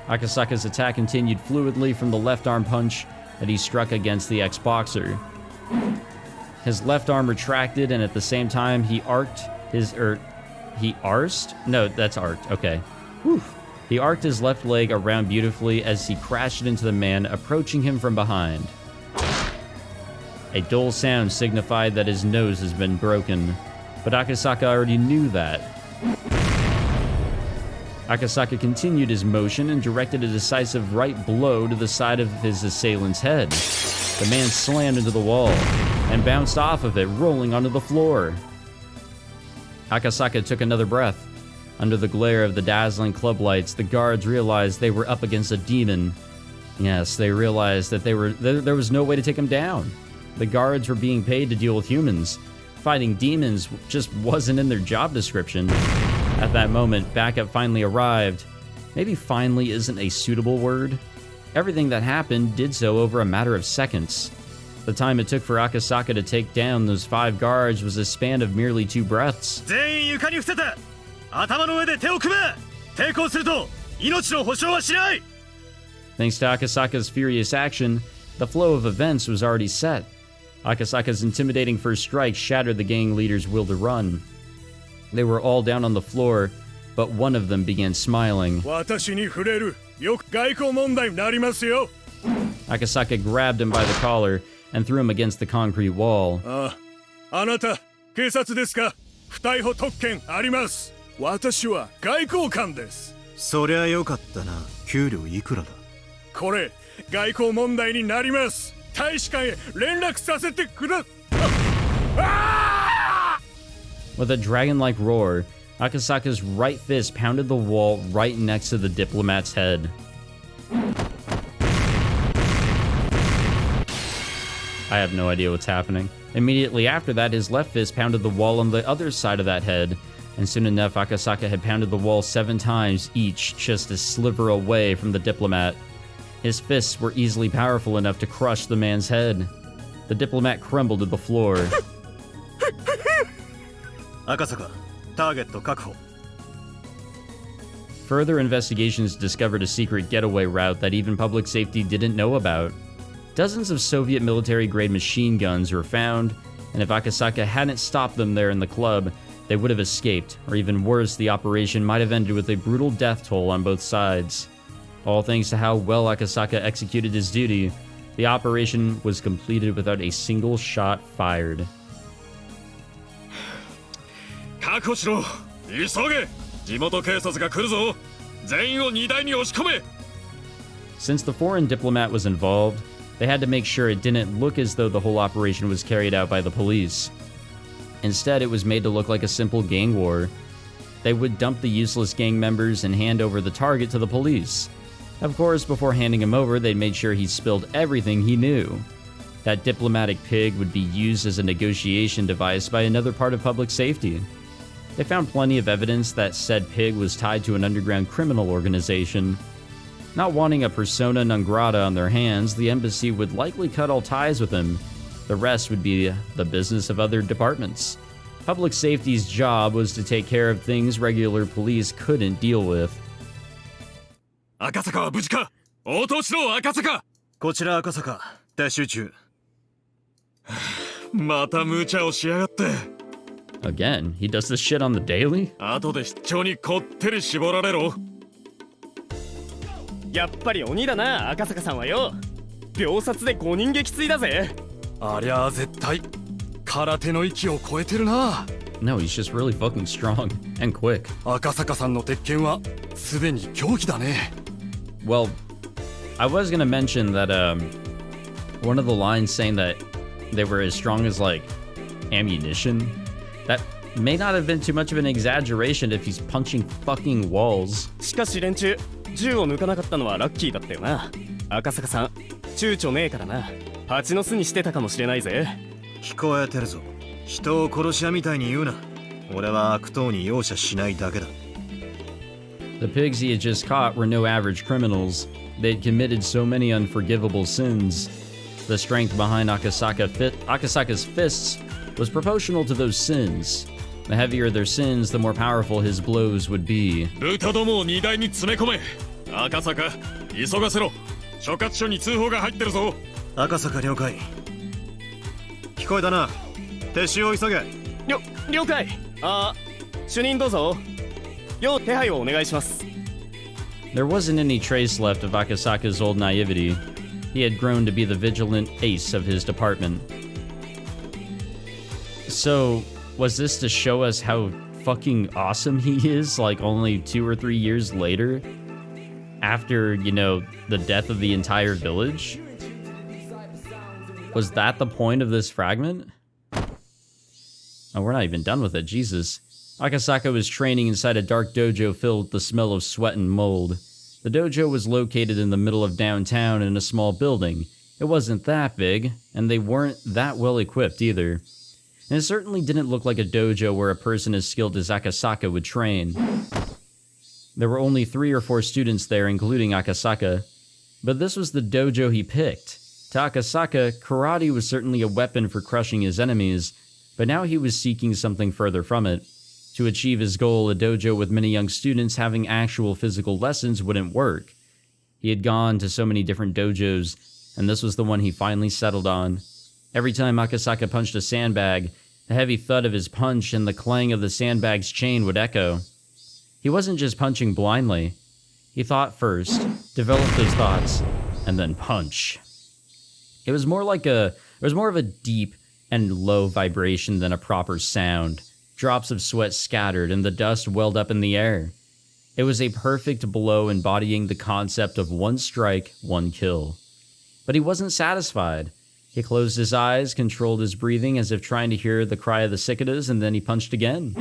Akasaka's attack continued fluidly from the left arm punch that he struck against the ex-boxer. His left arm retracted, and at the same time he He arced his left leg around beautifully as he crashed into the man approaching him from behind. A dull sound signified that his nose has been broken, but Akasaka already knew that. Akasaka continued his motion and directed a decisive right blow to the side of his assailant's head. The man slammed into the wall and bounced off of it, rolling onto the floor. Akasaka took another breath. Under the glare of the dazzling club lights, the guards realized they were up against a demon. Yes, they realized that there was no way to take him down. The guards were being paid to deal with humans. Fighting demons just wasn't in their job description. At that moment, backup finally arrived. Maybe finally isn't a suitable word. Everything that happened did so over a matter of seconds. The time it took for Akasaka to take down those 5 guards was a span of merely 2 breaths. 全員床に伏せて頭の上で手を組め抵抗すると命の保証はしない Thanks to Akasaka's furious action, the flow of events was already set. Akasaka's intimidating first strike shattered the gang leader's will to run. They were all down on the floor, but one of them began smiling. 私に触れるよく外交問題になりますよ Akasaka grabbed him by the collar and threw him against the concrete wall. あなた警察ですか不逮捕特権あります私は外交官ですそりゃよかったな給料いくらだこれ外交問題になります大使館へ連絡させてくだ With a dragon-like roar, Akasaka's right fist pounded the wall right next to the diplomat's head. I have no idea what's happening. Immediately after that, his left fist pounded the wall on the other side of that head, and soon enough, Akasaka had pounded the wall 7 times each, just a sliver away from the diplomat. His fists were easily powerful enough to crush the man's head. The diplomat crumbled to the floor. 赤坂ターゲット確保 Further investigations discovered a secret getaway route that even public safety didn't know about. Dozens of Soviet military-grade machine guns were found, and if Akasaka hadn't stopped them there in the club, they would have escaped, or even worse, the operation might have ended with a brutal death toll on both sides. All thanks to how well Akasaka executed his duty, the operation was completed without a single shot fired. 確保しろ急げ地元警察が来るぞ全員を荷台に押し込め Since the foreign diplomat was involved, they had to make sure it didn't look as though the whole operation was carried out by the police. Instead, it was made to look like a simple gang war. They would dump the useless gang members and hand over the target to the police. Of course, before handing him over, they'd made sure he spilled everything he knew. That diplomatic pig would be used as a negotiation device by another part of public safety. They found plenty of evidence that said pig was tied to an underground criminal organization. Not wanting a persona non grata on their hands, the embassy would likely cut all ties with him. The rest would be the business of other departments. Public safety's job was to take care of things regular police couldn't deal with. 赤坂は無事か応答しろ赤坂こちら赤坂撤収中。また無茶をしやがって Again, he does this shit on the daily? 後で出張にこってり絞られろやっぱり鬼だな赤坂さんはよ。秒殺で5人撃墜だぜ。ありゃあ絶対空手の域を超えてるな。No, he's just really fucking strong and quick. 赤坂さんの鉄拳はすでに狂気だね。Well, I was gonna mention that one of the lines saying that they were as strong as like ammunition. That may not have been too much of an exaggeration if he's punching fucking walls. しかし連中、銃を抜かなかったのはラッキーだったよな。赤坂さん、躊躇ねえからな。蜂の巣にしてたかもしれないぜ。聞こえてるぞ。人を殺し屋みたいに言うな。俺は悪党に容赦しないだけだ。The pigs he had just caught were no average criminals. They'd committed so many unforgivable sins. The strength behind Akasaka's fists was proportional to those sins. The heavier their sins, the more powerful his blows would be. 豚どもを荷台に詰め込め赤坂急がせろ所轄署に通報が入ってるぞ赤坂了解。聞こえたな。撤収を急げ。了解。主任どうぞ。要手配をお願いします。There wasn't any trace left of Akasaka's old naivety. He had grown to be the vigilant ace of his department. So, was this to show us how fucking awesome he is, like only 2 or 3 years later? After, you know, the death of the entire village? Was that the point of this fragment? Oh, we're not even done with it, Jesus. Akasaka was training inside a dark dojo filled with the smell of sweat and mold. The dojo was located in the middle of downtown in a small building. It wasn't that big, and they weren't that well equipped either. And it certainly didn't look like a dojo where a person as skilled as Akasaka would train. There were only 3 or 4 students there, including Akasaka. But this was the dojo he picked. To Akasaka, karate was certainly a weapon for crushing his enemies, but now he was seeking something further from it. To achieve his goal, a dojo with many young students having actual physical lessons wouldn't work. He had gone to so many different dojos, and this was the one he finally settled on. Every time Akasaka punched a sandbag, the heavy thud of his punch and the clang of the sandbag's chain would echo. He wasn't just punching blindly. He thought first, developed those thoughts, and then punch. It was more of a deep and low vibration than a proper sound. Drops of sweat scattered and the dust welled up in the air. It was a perfect blow embodying the concept of one strike, one kill. But he wasn't satisfied. He closed his eyes, controlled his breathing as if trying to hear the cry of the cicadas, and then he punched again.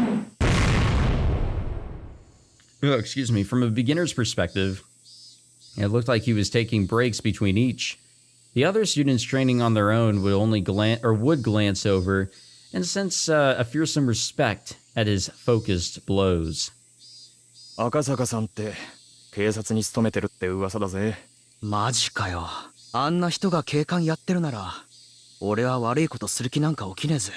Oh, excuse me. From a beginner's perspective, it looked like he was taking breaks between each. The other students training on their own would glance over and sense a fearsome respect at his focused blows. 赤坂さんって警察に勤めてるって噂だぜ。マジかよ。あんな人が警官やってるなら、俺は悪いことする気なんか起きねえぜ。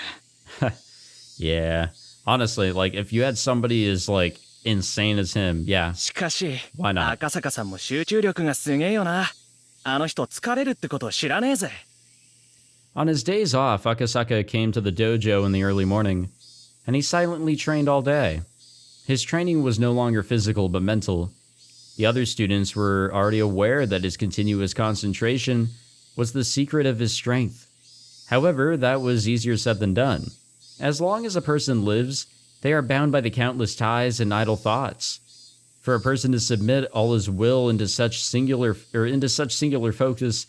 Yeah. Honestly, like, if you had somebody as, like, insane as him. Yeah. しかし Why not? 赤坂さんも集中力がすげえよな。あの人疲れるってことを知らねえぜ。 On his days off, Akasaka came to the dojo in the early morning, and he silently trained all day. His training was no longer physical but mental. The other students were already aware that his continuous concentration was the secret of his strength. However, that was easier said than done. As long as a person lives, they are bound by the countless ties and idle thoughts. For a person to submit all his will into such singular focus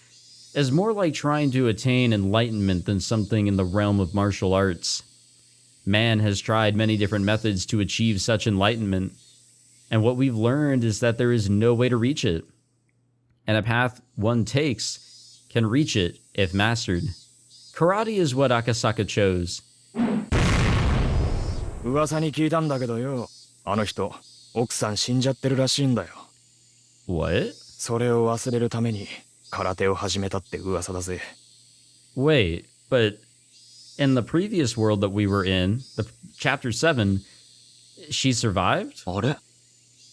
is more like trying to attain enlightenment than something in the realm of martial arts. Man has tried many different methods to achieve such enlightenment, and what we've learned is that there is no way to reach it, and a path one takes can reach it if mastered. Karate is what Akasaka chose. 噂に聞いたんだけどよ、あの人奥さん死んじゃってるらしいんだよ。 What? それを忘れるために空手を始めたって噂だぜ。 Wait, but in the previous world that we were in, the chapter 7, she survived? あれ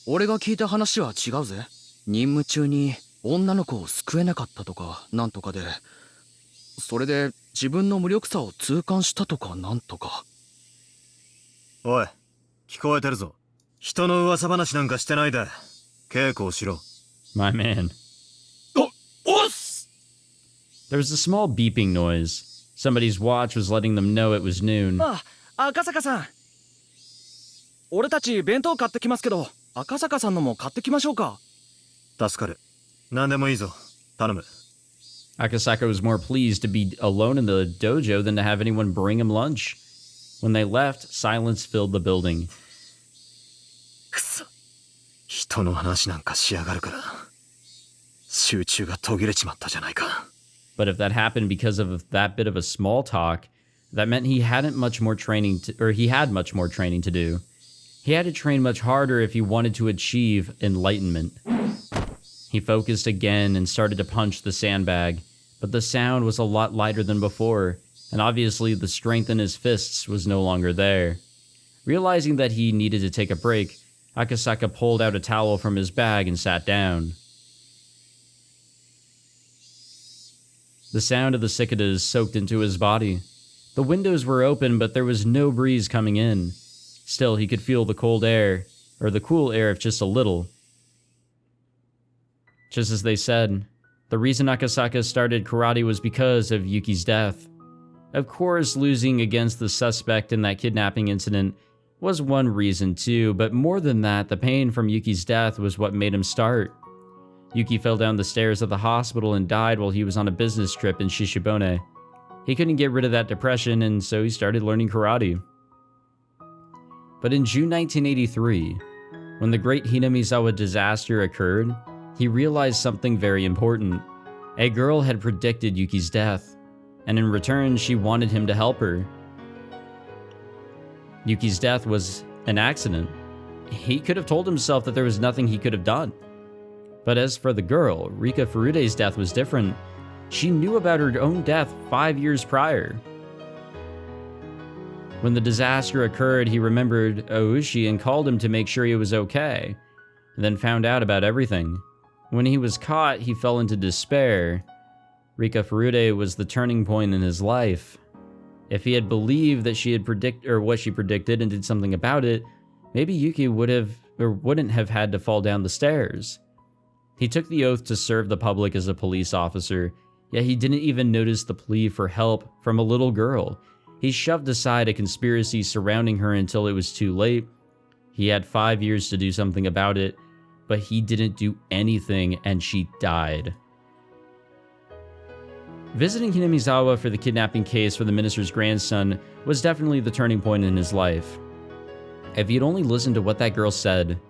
俺が聞いた話は違うぜ。任務中に女の子を救えなかったとかなんとかで、それで自分の無力さを痛感したとかなんとか。おい、聞こえてるぞ。人の噂話なんかしてないで稽古をしろ。 My man. There was a small beeping noise. Somebody's watch was letting them know it was noon. あ、赤坂さん。俺たち弁当買ってきますけど、赤坂さんのも買ってきましょうか。助かる。何でもいいぞ。頼む。 Akasaka was more pleased to be alone in the dojo than to have anyone bring him lunch. When they left, silence filled the building. くそ。人の話なんかしやがるから。集中が途切れちまったじゃないか。 But if that happened because of that bit of a small talk, that meant he had much more training to do. He had to train much harder if he wanted to achieve enlightenment. He focused again and started to punch the sandbag, but the sound was a lot lighter than before, and obviously the strength in his fists was no longer there. Realizing that he needed to take a break, Akasaka pulled out a towel from his bag and sat down. The sound of the cicadas soaked into his body. The windows were open, but there was no breeze coming in. Still, he could feel the cool air if just a little. Just as they said, the reason Akasaka started karate was because of Yuki's death. Of course, losing against the suspect in that kidnapping incident was one reason too, but more than that, the pain from Yuki's death was what made him start. Yuki fell down the stairs of the hospital and died while he was on a business trip in Shishibone. He couldn't get rid of that depression, and so he started learning karate. But in June 1983, when the Great Hinamizawa disaster occurred, he realized something very important. A girl had predicted Yuki's death, and in return, she wanted him to help her. Yuki's death was an accident. He could have told himself that there was nothing he could have done. But as for the girl, Rika Furude's death was different. She knew about her own death 5 years prior. When the disaster occurred, he remembered Oushi and called him to make sure he was okay, and then found out about everything. When he was caught, he fell into despair. Rika Furude was the turning point in his life. If he had believed that she had what she predicted and did something about it, maybe Yuki wouldn't have had to fall down the stairs. He took the oath to serve the public as a police officer, yet he didn't even notice the plea for help from a little girl. He shoved aside a conspiracy surrounding her until it was too late. He had 5 years to do something about it, but he didn't do anything and she died. Visiting Hinamizawa for the kidnapping case for the minister's grandson was definitely the turning point in his life. If he'd only listened to what that girl said,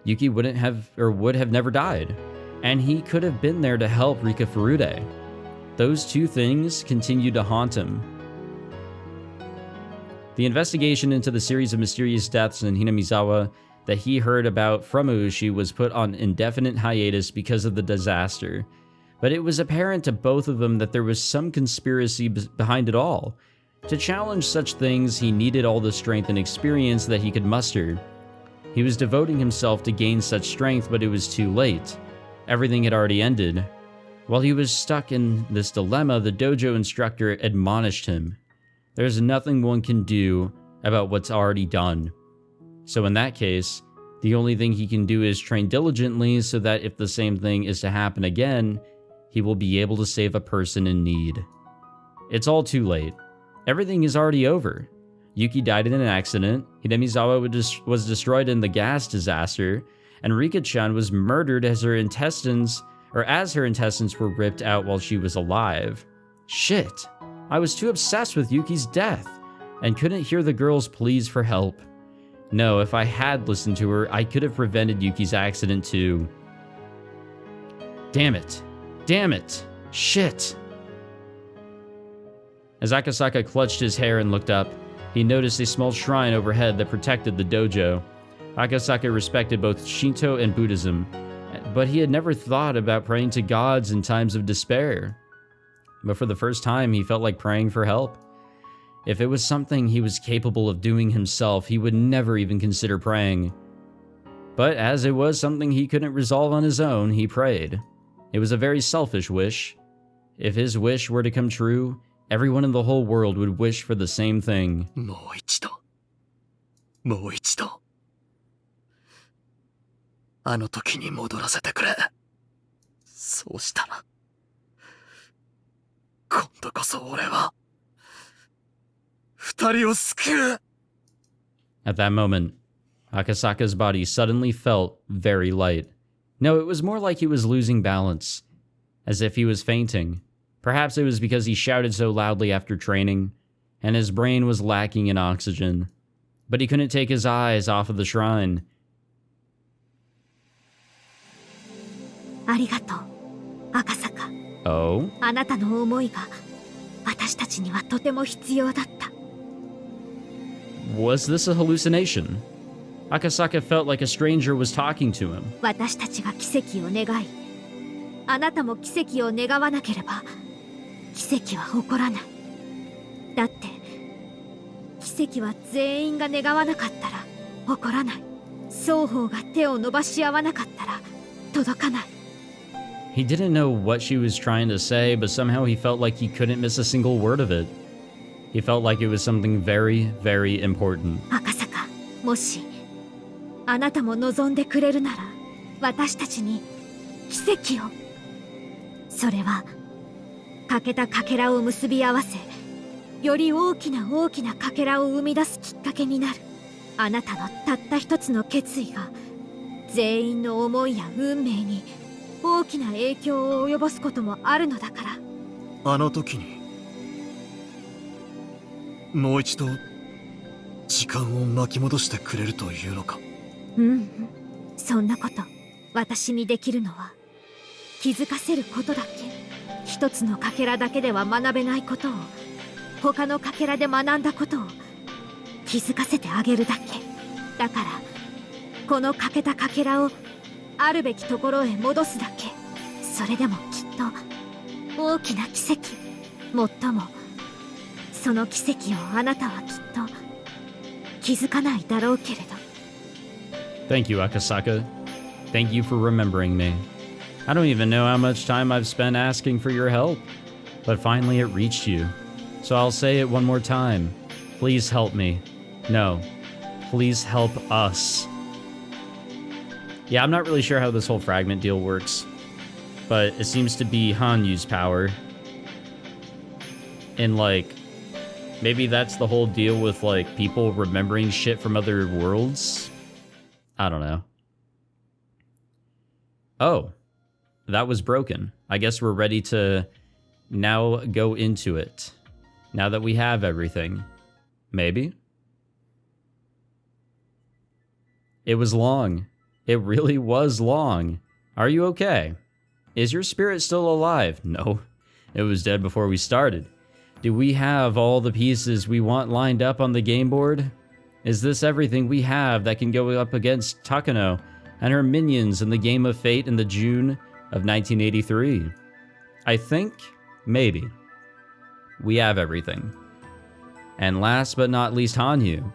Yuki would have never died, and he could have been there to help Rika Furude. Those two things continued to haunt him. The investigation into the series of mysterious deaths in Hinamizawa that he heard about from Oushi was put on indefinite hiatus because of the disaster, but it was apparent to both of them that there was some conspiracy behind it all. To challenge such things, he needed all the strength and experience that he could muster. He was devoting himself to gain such strength, but it was too late. Everything had already ended. While he was stuck in this dilemma, the dojo instructor admonished him. There's nothing one can do about what's already done. So in that case, the only thing he can do is train diligently so that if the same thing is to happen again, he will be able to save a person in need. It's all too late. Everything is already over. Yuki died in an accident, Hinamizawa was destroyed in the gas disaster, and Rika-chan was murdered as her intestines were ripped out while she was alive. Shit! I was too obsessed with Yuki's death, and couldn't hear the girl's pleas for help. No, if I had listened to her, I could have prevented Yuki's accident too. Damn it. Damn it. Shit. As Akasaka clutched his hair and looked up, he noticed a small shrine overhead that protected the dojo. Akasaka respected both Shinto and Buddhism, but he had never thought about praying to gods in times of despair. But for the first time, he felt like praying for help. If it was something he was capable of doing himself, he would never even consider praying. But as it was something he couldn't resolve on his own, he prayed. It was a very selfish wish. If his wish were to come true, everyone in the whole world would wish for the same thing. もう一度。もう一度。あの時に戻らせてくれ。そうしたら。今度こそ俺は。二人を救う。 At that moment, Akasaka's body suddenly felt very light. No, it was more like he was losing balance, as if he was fainting. Perhaps it was because he shouted so loudly after training, and his brain was lacking in oxygen. But he couldn't take his eyes off of the shrine. ありがとう、赤坂。Oh? あなたの思いが私たちにはとても必要だった。Was this a hallucination? Akasaka felt like a stranger was talking to him. 私たちが奇跡を願い、あなたも奇跡を願わなければ奇跡は起こらない。だって奇跡は全員が願わなかったら起こらない。双方が手を伸ばし合わなかったら届かない。He didn't know what she was trying to say, but somehow he felt like he couldn't miss a single word of it. He felt like it was something very, very important. 赤坂、もしあなたも望んでくれるなら私たちに奇跡を。それは欠けたかけらを結び合わせ、より大きな大きなかけらを生み出すきっかけになる。あなたのたった一つの決意が全員の思いや運命に大きな影響を及ぼすこともあるのだから。あの時にもう一度時間を巻き戻してくれるというのか。そんなこと私にできるのは気づかせることだけ。一つのかけらだけでは学べないことを、他のかけらで学んだことを気づかせてあげるだけだから、この欠けたかけらをあるべきところへ戻すだけ。それでもきっと大きな奇跡、もっともその奇跡をあなたはきっと気づかないだろうけれど。 Thank you, Akasaka. Thank you for remembering me. I don't even know how much time I've spent asking for your help, but finally it reached you. So I'll say it one more time. Please help me. No, please help us. Yeah, I'm not really sure how this whole fragment deal works, but it seems to be Hanyu's power. And like, maybe that's the whole deal with like people remembering shit from other worlds? I don't know. Oh, that was broken. I guess we're ready to now go into it. Now that we have everything. Maybe? It was long. It really was long. Are you okay? Is your spirit still alive? No, it was dead before we started. Do we have all the pieces we want lined up on the game board? Is this everything we have that can go up against Takano and her minions in the Game of Fate in the June of 1983? I think, maybe. We have everything. And last but not least, Hanyu.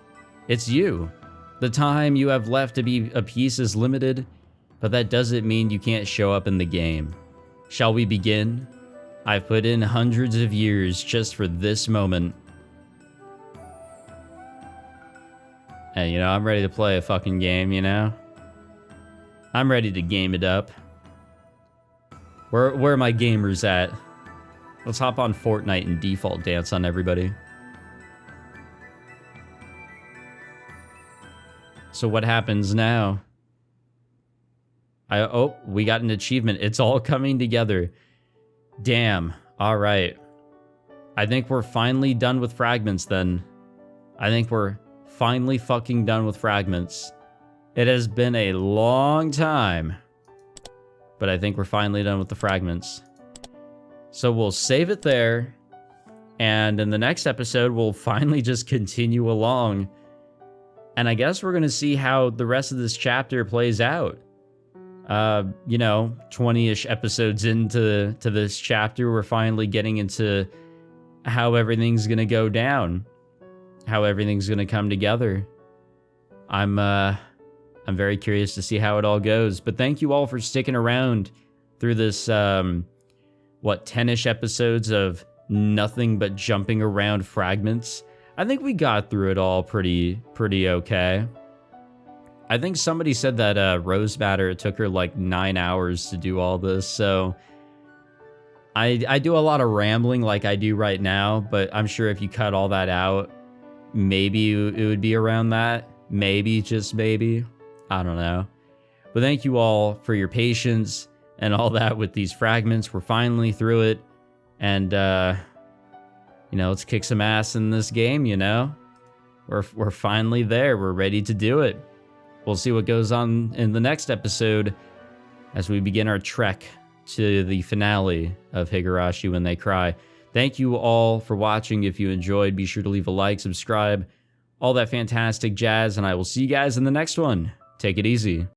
It's you. The time you have left to be a piece is limited, but that doesn't mean you can't show up in the game. Shall we begin? I've put in hundreds of years just for this moment. And you know, I'm ready to play a fucking game, you know? I'm ready to game it up. Where are my gamers at? Let's hop on Fortnite and default dance on everybody. So what happens now? Oh, we got an achievement. It's all coming together. Damn. All right. I think we're finally done with Fragments then. I think we're finally fucking done with Fragments. It has been a long time, but I think we're finally done with the Fragments. So we'll save it there, and in the next episode, we'll finally just continue along. And I guess we're going to see how the rest of this chapter plays out. You know, 20-ish episodes into this chapter, we're finally getting into how everything's going to go down. How everything's going to come together. I'm very curious to see how it all goes. But thank you all for sticking around through this, 10-ish episodes of nothing but jumping around Fragments. I think we got through it all pretty okay. I think somebody said that Rose Matter, it took her like 9 hours to do all this, so I do a lot of rambling like I do right now, but I'm sure if you cut all that out, maybe it would be around that. Maybe, just maybe. I don't know. But thank you all for your patience and all that with these Fragments. We're finally through it, and you know, let's kick some ass in this game, you know? We're finally there. We're ready to do it. We'll see what goes on in the next episode as we begin our trek to the finale of Higurashi When They Cry. Thank you all for watching. If you enjoyed, be sure to leave a like, subscribe, all that fantastic jazz, and I will see you guys in the next one. Take it easy.